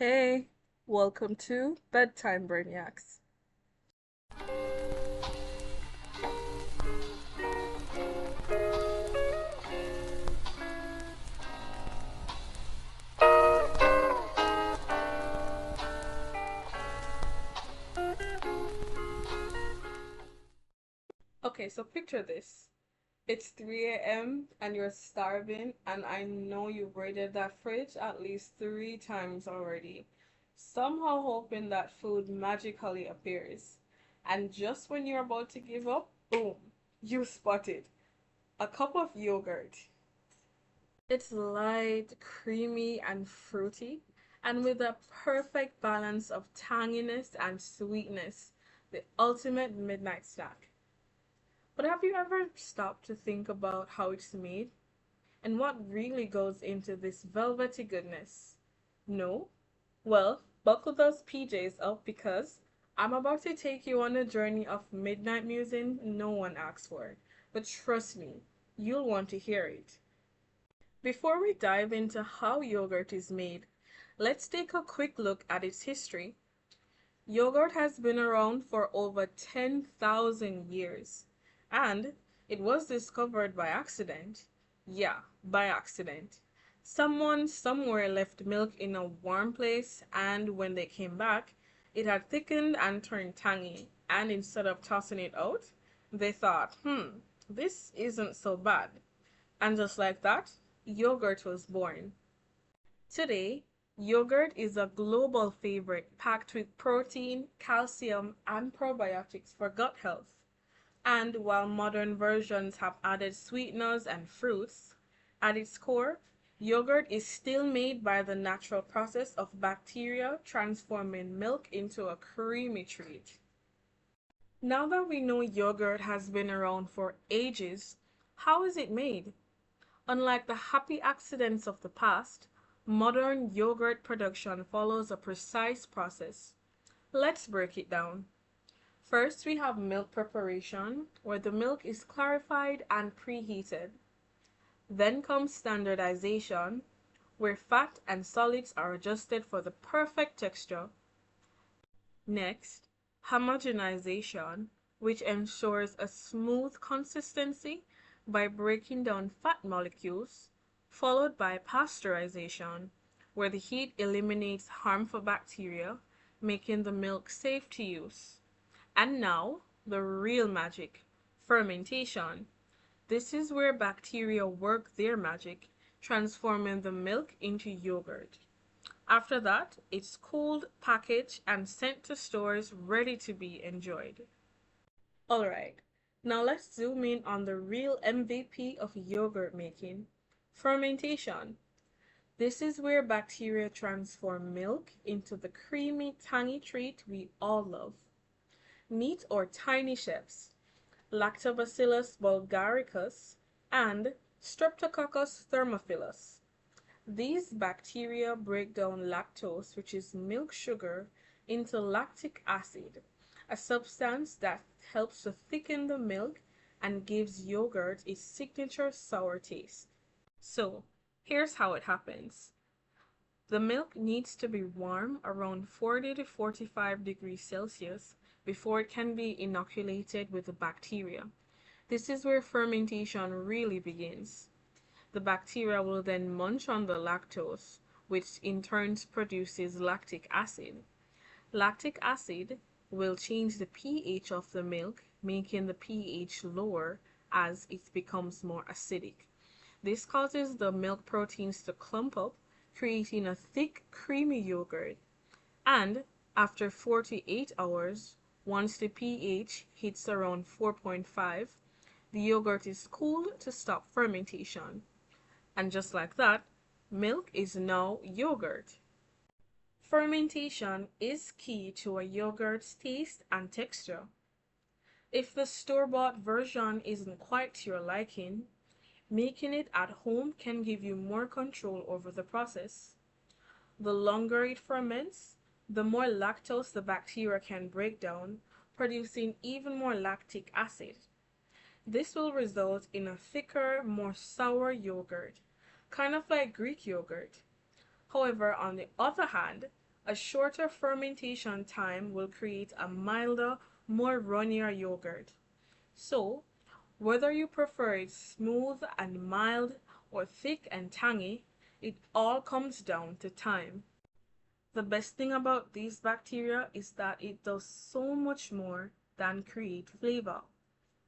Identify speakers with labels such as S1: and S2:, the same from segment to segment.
S1: Hey, welcome to BedTime Brainiacs. Okay, so picture this. It's 3 a.m. and you're starving, and I know you've raided that fridge at least 3 times already, somehow hoping that food magically appears. And just when you're about to give up, boom, you spot it. A cup of yogurt. It's light, creamy, and fruity, and with a perfect balance of tanginess and sweetness, the ultimate midnight snack. But have you ever stopped to think about how it's made and what really goes into this velvety goodness? No? Well, buckle those PJs up because I'm about to take you on a journey of midnight musing no one asked for. But trust me, you'll want to hear it. Before we dive into how yogurt is made, let's take a quick look at its history. Yogurt has been around for over 10,000 years, and it was discovered by accident. Yeah, by accident. Someone somewhere left milk in a warm place, and when they came back, it had thickened and turned tangy. And instead of tossing it out, they thought, this isn't so bad. And just like that, yogurt was born. Today, yogurt is a global favorite packed with protein, calcium, and probiotics for gut health. And while modern versions have added sweeteners and fruits, at its core, yogurt is still made by the natural process of bacteria transforming milk into a creamy treat. Now that we know yogurt has been around for ages, how is it made? Unlike the happy accidents of the past, modern yogurt production follows a precise process. Let's break it down. First, we have milk preparation, where the milk is clarified and preheated. Then comes standardization, where fat and solids are adjusted for the perfect texture. Next, homogenization, which ensures a smooth consistency by breaking down fat molecules, followed by pasteurization, where the heat eliminates harmful bacteria, making the milk safe to use. And now, the real magic, fermentation. This is where bacteria work their magic, transforming the milk into yogurt. After that, it's cooled, packaged, and sent to stores ready to be enjoyed. Alright, now let's zoom in on the real MVP of yogurt making, fermentation. This is where bacteria transform milk into the creamy, tangy treat we all love. Meet our tiny chefs, Lactobacillus bulgaricus and Streptococcus thermophilus. These bacteria break down lactose, which is milk sugar, into lactic acid, a substance that helps to thicken the milk and gives yogurt its signature sour taste. So, here's how it happens. The milk needs to be warm around 40 to 45 degrees Celsius before it can be inoculated with the bacteria. This is where fermentation really begins. The bacteria will then munch on the lactose, which in turn produces lactic acid. Lactic acid will change the pH of the milk, making the pH lower as it becomes more acidic. This causes the milk proteins to clump up, creating a thick, creamy yogurt. And after 48 hours, once the pH hits around 4.5, the yogurt is cooled to stop fermentation. And just like that, milk is now yogurt. Fermentation is key to a yogurt's taste and texture. If the store-bought version isn't quite to your liking, making it at home can give you more control over the process. The longer it ferments, the more lactose the bacteria can break down, producing even more lactic acid. This will result in a thicker, more sour yogurt, kind of like Greek yogurt. However, on the other hand, A shorter fermentation time will create a milder, more runnier yogurt. So, whether you prefer it smooth and mild or thick and tangy, it all comes down to time. The best thing about these bacteria is that it does so much more than create flavor.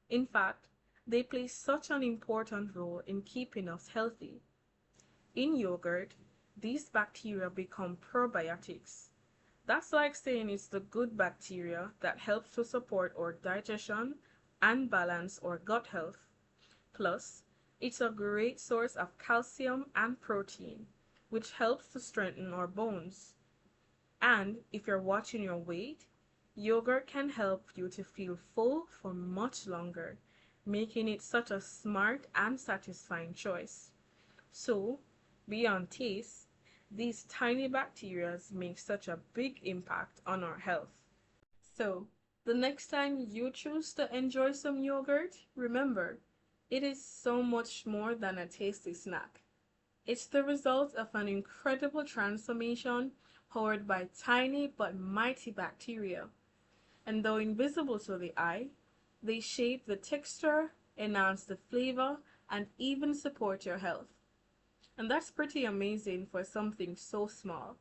S1: In fact, they play such an important role in keeping us healthy. In yogurt, these bacteria become probiotics. That's like saying it's the good bacteria that helps to support our digestion and balance our gut health. Plus, it's a great source of calcium and protein, which helps to strengthen our bones. And if you're watching your weight, yogurt can help you to feel full for much longer, making it such a smart and satisfying choice. So, beyond taste, these tiny bacteria make such a big impact on our health. So, the next time you choose to enjoy some yogurt, remember, it is so much more than a tasty snack. It's the result of an incredible transformation powered by tiny but mighty bacteria. And though invisible to the eye, they shape the texture, enhance the flavor, and even support your health. And that's pretty amazing for something so small.